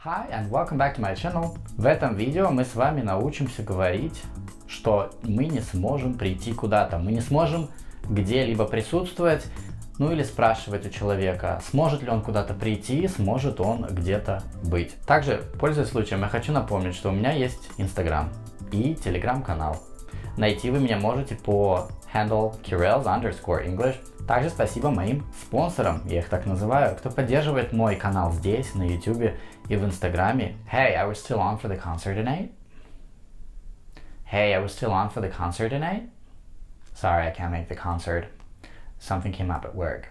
Hi and welcome back to my channel. В этом видео мы с вами научимся говорить, что мы не сможем прийти куда-то, мы не сможем где-либо присутствовать, ну или спрашивать у человека, сможет ли он куда-то прийти, сможет он где-то быть. Также, пользуясь случаем, я хочу напомнить, что у меня есть Instagram и Telegram-канал. Найти вы меня можете по handle Kirells_English. Также спасибо моим спонсорам, я их так называю, кто поддерживает мой канал здесь, на YouTube и в Инстаграме. Hey, I was still on for the concert tonight? Hey, I was still on for the concert tonight? Sorry, I can't make the concert. Something came up at work.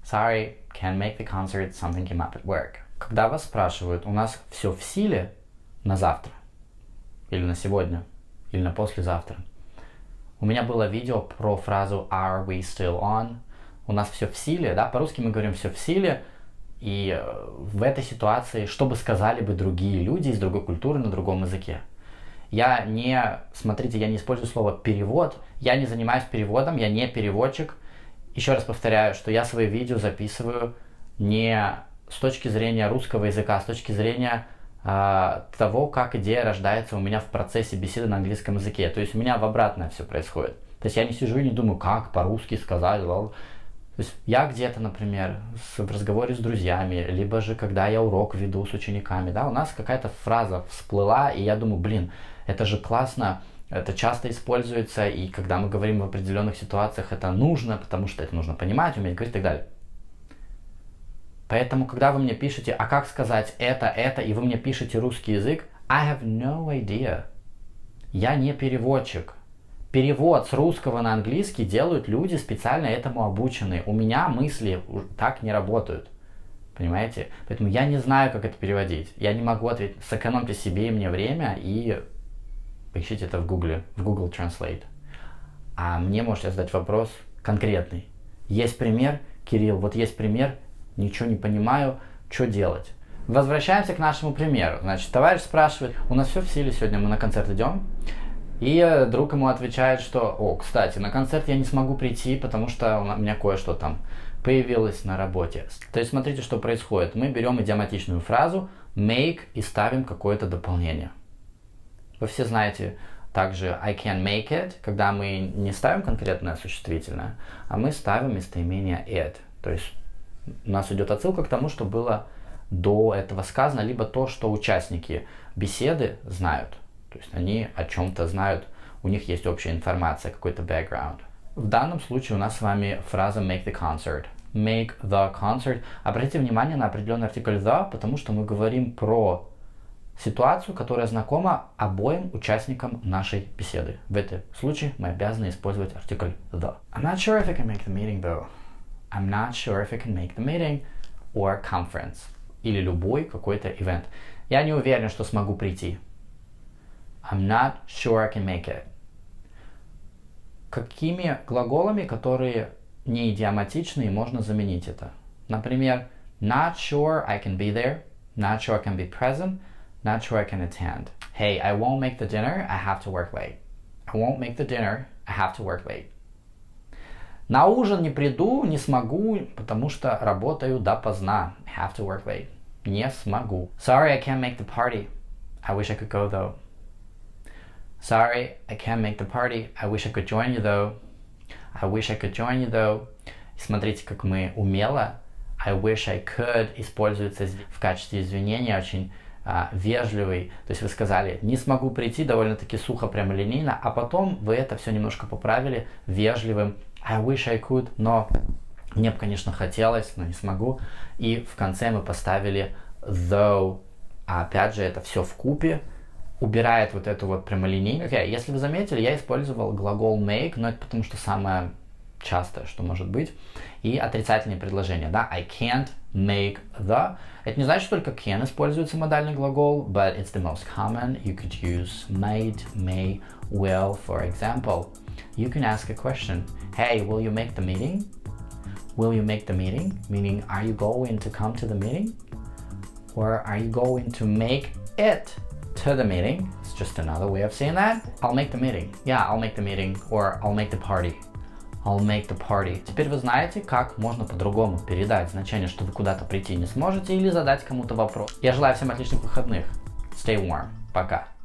Sorry, can't make the concert. Something came up at work. Когда вас спрашивают, у нас все в силе на завтра, или на сегодня, или на послезавтра. У меня было видео про фразу Are we still on? У нас все в силе, да? По-русски мы говорим все в силе. И в этой ситуации, что бы сказали бы другие люди из другой культуры на другом языке? Смотрите, я не использую слово перевод. Я не занимаюсь переводом, я не переводчик. Еще раз повторяю, что я свои видео записываю не с точки зрения русского языка, а с точки зрения того, как идея рождается у меня в процессе беседы на английском языке. То есть у меня в обратное все происходит. То есть я не сижу и не думаю, как по-русски сказать. То есть я где-то, например, в разговоре с друзьями, либо же когда я урок веду с учениками, да, у нас какая-то фраза всплыла, и я думаю, это же классно, это часто используется, и когда мы говорим в определенных ситуациях, это нужно, потому что это нужно понимать, уметь говорить и так далее. Поэтому, когда вы мне пишете, а как сказать это, и вы мне пишете русский язык, I have no idea. Я не переводчик. Перевод с русского на английский делают люди, специально этому обученные. У меня мысли так не работают. Понимаете? Поэтому я не знаю, как это переводить. Я не могу ответить. Сэкономьте себе и мне время и поищите это в Google Translate. А мне можете задать вопрос конкретный. Есть пример, Кирилл, вот есть пример, ничего не понимаю, что делать? Возвращаемся к нашему примеру. Значит, товарищ спрашивает, у нас все в силе сегодня, мы на концерт идем? И друг ему отвечает, что, кстати, на концерт я не смогу прийти, потому что у меня кое-что там появилось на работе. То есть смотрите, что происходит. Мы берем идиоматичную фразу make и ставим какое-то дополнение. Вы все знаете также I can make it, когда мы не ставим конкретное существительное, а мы ставим местоимение it. То есть у нас идет отсылка к тому, что было до этого сказано, либо то, что участники беседы знают. То есть они о чем-то знают, у них есть общая информация, какой-то background. В данном случае у нас с вами фраза make the concert. Make the concert. Обратите внимание на определенный артикль the, потому что мы говорим про ситуацию, которая знакома обоим участникам нашей беседы. В этом случае мы обязаны использовать артикль the. I'm not sure if I can make the meeting though. I'm not sure if I can make the meeting or conference. Или любой какой-то event. Я не уверен, что смогу прийти. I'm not sure I can make it. Какими глаголами, которые не идиоматичные, можно заменить это? Например, not sure I can be there, not sure I can be present, not sure I can attend. Hey, I won't make the dinner, I have to work late. I won't make the dinner, I have to work late. На ужин не приду, не смогу, потому что работаю допоздна. I have to work late. Не смогу. Sorry, I can't make the party. I wish I could go though. Sorry, I can't make the party. I wish I could join you though. I wish I could join you though. И смотрите, как мы умело I wish I could используется в качестве извинения, очень вежливый. То есть вы сказали, не смогу прийти, довольно-таки сухо, прямолинейно, а потом вы это все немножко поправили вежливым I wish I could, но мне бы, конечно, хотелось, но не смогу. И в конце мы поставили though. А опять же, это все вкупе убирает вот эту вот прямолинейность. Если вы заметили, я использовал глагол make, но это потому что самое частое, что может быть. И отрицательные предложения, да, I can't make the. Это не значит, что только can используется модальный глагол, but it's the most common. You could use might, may, will, for example. You can ask a question. Hey, will you make the meeting? Will you make the meeting? Meaning, are you going to come to the meeting? Or are you going to make it to the meeting? It's just another way of saying that. I'll make the meeting. Yeah, I'll make the meeting. Or I'll make the party. I'll make the party. Теперь вы знаете, как можно по-другому передать значение, что вы куда-то прийти не сможете или задать кому-то вопрос. Я желаю всем отличных выходных. Stay warm. Пока.